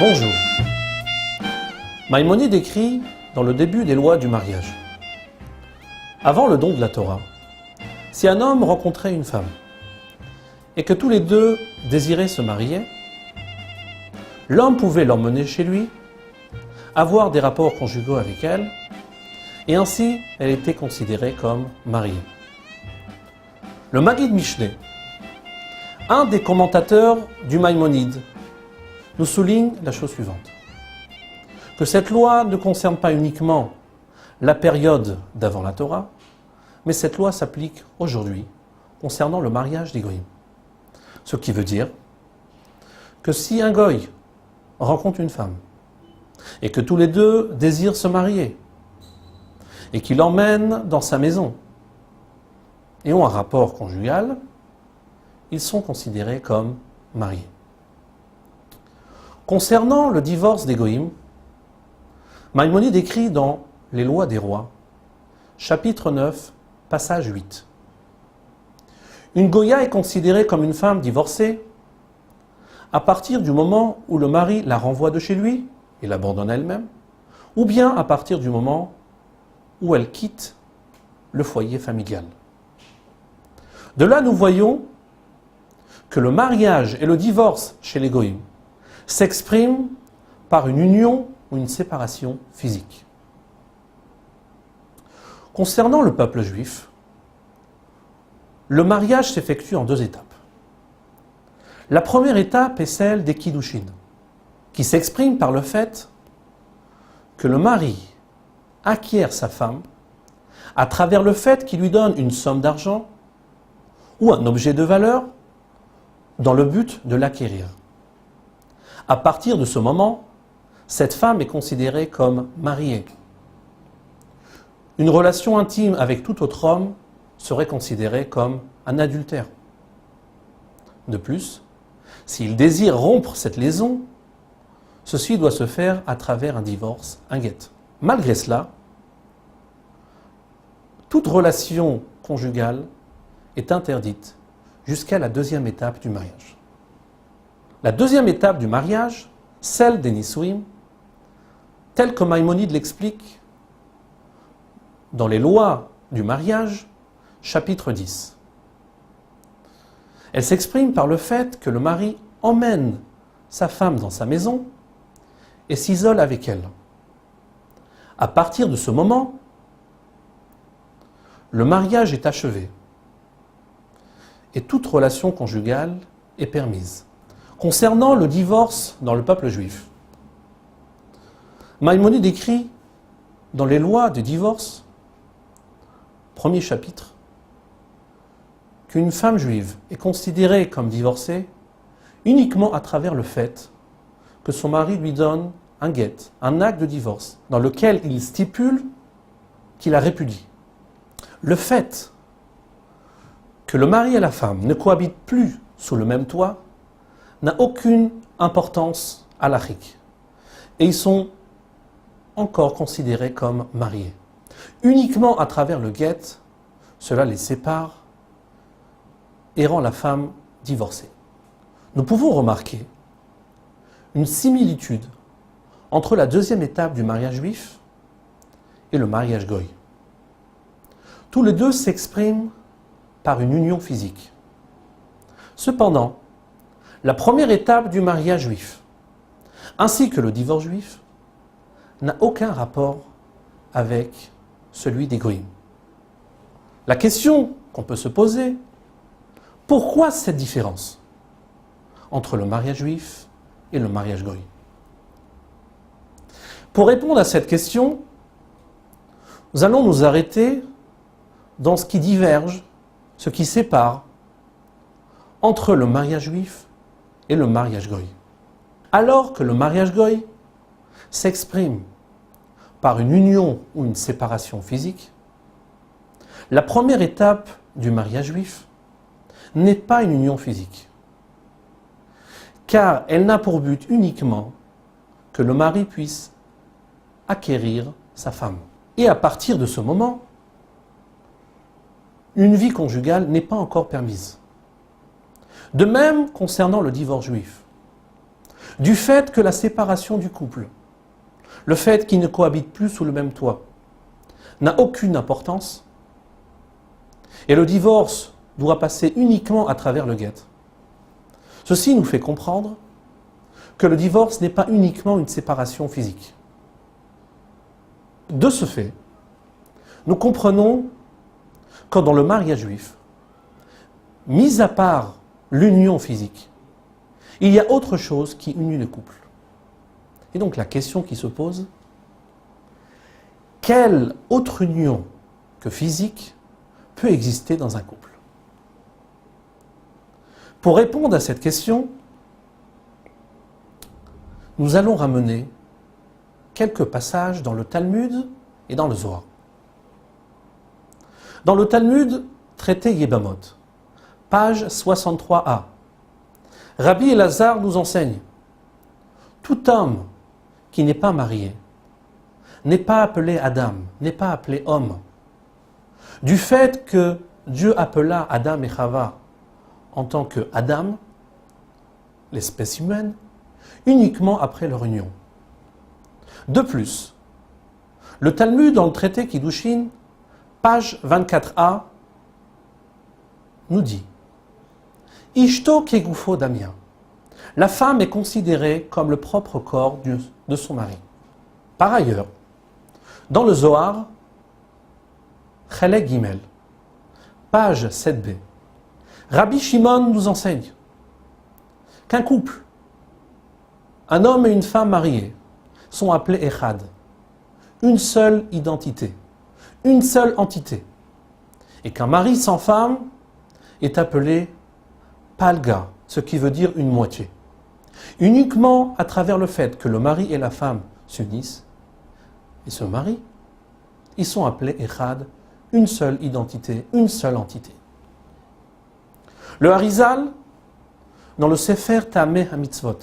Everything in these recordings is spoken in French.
Bonjour. Maïmonide écrit dans le début des lois du mariage. Avant le don de la Torah, si un homme rencontrait une femme et que tous les deux désiraient se marier, l'homme pouvait l'emmener chez lui, avoir des rapports conjugaux avec elle, et ainsi elle était considérée comme mariée. Le Maggid Mishneh, un des commentateurs du Maïmonide, nous souligne la chose suivante, que cette loi ne concerne pas uniquement la période d'avant la Torah, mais cette loi s'applique aujourd'hui concernant le mariage des goïms. Ce qui veut dire que si un goï rencontre une femme et que tous les deux désirent se marier et qu'il l'emmène dans sa maison et ont un rapport conjugal, ils sont considérés comme mariés. Concernant le divorce des goïms, Maïmonide écrit dans Les lois des rois, chapitre 9, passage 8. Une goya est considérée comme une femme divorcée à partir du moment où le mari la renvoie de chez lui et l'abandonne elle-même, ou bien à partir du moment où elle quitte le foyer familial. De là, nous voyons que le mariage et le divorce chez les goïms s'expriment par une union ou une séparation physique. Concernant le peuple juif, le mariage s'effectue en deux étapes. La première étape est celle des kiddushin, qui s'exprime par le fait que le mari acquiert sa femme à travers le fait qu'il lui donne une somme d'argent ou un objet de valeur dans le but de l'acquérir. À partir de ce moment, cette femme est considérée comme mariée. Une relation intime avec tout autre homme serait considérée comme un adultère. De plus, s'il désire rompre cette liaison, ceci doit se faire à travers un divorce, un guet. Malgré cela, toute relation conjugale est interdite jusqu'à la deuxième étape du mariage. La deuxième étape du mariage, celle des Nisuim, telle que Maïmonide l'explique dans les lois du mariage, chapitre 10. Elle s'exprime par le fait que le mari emmène sa femme dans sa maison et s'isole avec elle. À partir de ce moment, le mariage est achevé et toute relation conjugale est permise. Concernant le divorce dans le peuple juif, Maïmonide écrit dans les lois du divorce, premier chapitre, qu'une femme juive est considérée comme divorcée uniquement à travers le fait que son mari lui donne un guet, un acte de divorce, dans lequel il stipule qu'il la répudie. Le fait que le mari et la femme ne cohabitent plus sous le même toit n'a aucune importance halachique. Et ils sont encore considérés comme mariés. Uniquement à travers le guet, cela les sépare et rend la femme divorcée. Nous pouvons remarquer une similitude entre la deuxième étape du mariage juif et le mariage goy. Tous les deux s'expriment par une union physique. Cependant, la première étape du mariage juif, ainsi que le divorce juif, n'a aucun rapport avec celui des goïms. La question qu'on peut se poser, pourquoi cette différence entre le mariage juif et le mariage goï? Pour répondre à cette question, nous allons nous arrêter dans ce qui diverge, ce qui sépare entre le mariage juif et le mariage goï. Alors que le mariage goï s'exprime par une union ou une séparation physique, la première étape du mariage juif n'est pas une union physique, car elle n'a pour but uniquement que le mari puisse acquérir sa femme. Et à partir de ce moment, une vie conjugale n'est pas encore permise. De même concernant le divorce juif. du fait que la séparation du couple, le fait qu'ils ne cohabitent plus sous le même toit, n'a aucune importance, et le divorce doit passer uniquement à travers le guet. Ceci nous fait comprendre que le divorce n'est pas uniquement une séparation physique. De ce fait, nous comprenons que dans le mariage juif, mis à part l'union physique, il y a autre chose qui unit le couple. Et donc la question qui se pose, quelle autre union que physique peut exister dans un couple? Pour répondre à cette question, nous allons ramener quelques passages dans le Talmud et dans le Zohar. Dans le Talmud, traité Yebamot, page 63a, Rabbi Elazar nous enseigne: tout homme qui n'est pas marié n'est pas appelé Adam, n'est pas appelé homme. Du fait que Dieu appela Adam et Chava en tant que Adam, l'espèce humaine, uniquement après leur union. De plus, le Talmud dans le traité Kiddushin, page 24a, nous dit: Ishto kegufo damia. La femme est considérée comme le propre corps de son mari. Par ailleurs, dans le Zohar, Chelek Gimel, page 7b, Rabbi Shimon nous enseigne qu'un couple, un homme et une femme mariés, sont appelés Echad, une seule identité, une seule entité, et qu'un mari sans femme est appelé Palga, ce qui veut dire une moitié. Uniquement à travers le fait que le mari et la femme s'unissent et se marient, ils sont appelés Echad, une seule identité, une seule entité. Le Harizal, dans le Sefer Tameh HaMitzvot,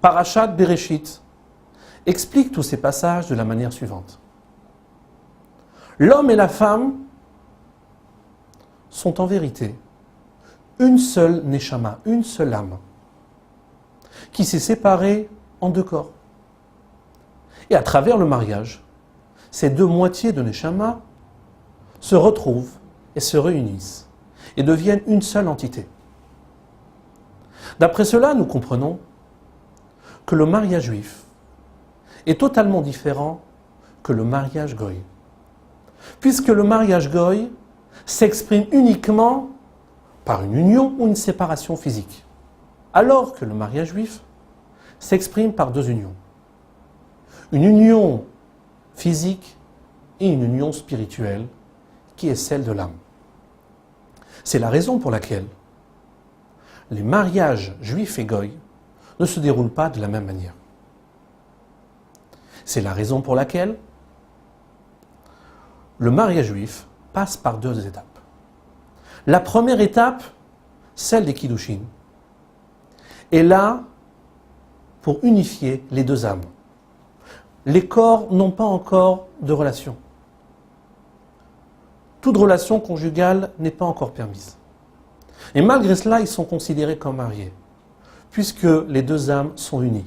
Parashat Bereshit, explique tous ces passages de la manière suivante. L'homme et la femme sont en vérité une seule neshama, une seule âme, qui s'est séparée en deux corps. Et à travers le mariage, ces deux moitiés de neshama se retrouvent et se réunissent et deviennent une seule entité. D'après cela, nous comprenons que le mariage juif est totalement différent que le mariage goy. Puisque le mariage goy s'exprime uniquement par une union ou une séparation physique, alors que le mariage juif s'exprime par deux unions. Une union physique et une union spirituelle qui est celle de l'âme. C'est la raison pour laquelle les mariages juifs et goy ne se déroulent pas de la même manière. C'est la raison pour laquelle le mariage juif passe par deux étapes. La première étape, celle des Kiddushin, est là pour unifier les deux âmes. Les corps n'ont pas encore de relation. Toute relation conjugale n'est pas encore permise. Et malgré cela, ils sont considérés comme mariés, puisque les deux âmes sont unies.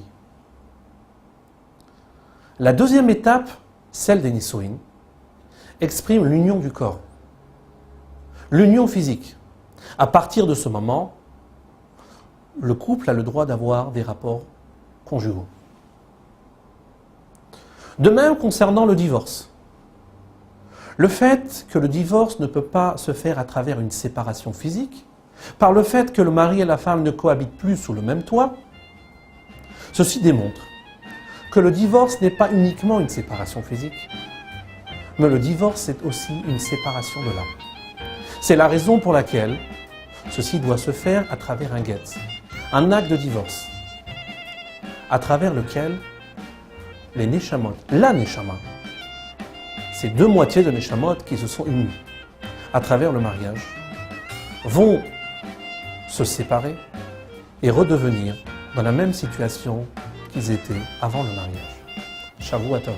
La deuxième étape, celle des Nisuin, exprime l'union du corps, l'union physique. À partir de ce moment, le couple a le droit d'avoir des rapports conjugaux. De même concernant le divorce. Le fait que le divorce ne peut pas se faire à travers une séparation physique, par le fait que le mari et la femme ne cohabitent plus sous le même toit, ceci démontre que le divorce n'est pas uniquement une séparation physique, mais le divorce est aussi une séparation de l'âme. C'est la raison pour laquelle ceci doit se faire à travers un get, un acte de divorce, à travers lequel les neshamot, la neshama, ces deux moitiés de neshamot qui se sont unies à travers le mariage, vont se séparer et redevenir dans la même situation qu'ils étaient avant le mariage. Shavua Tov.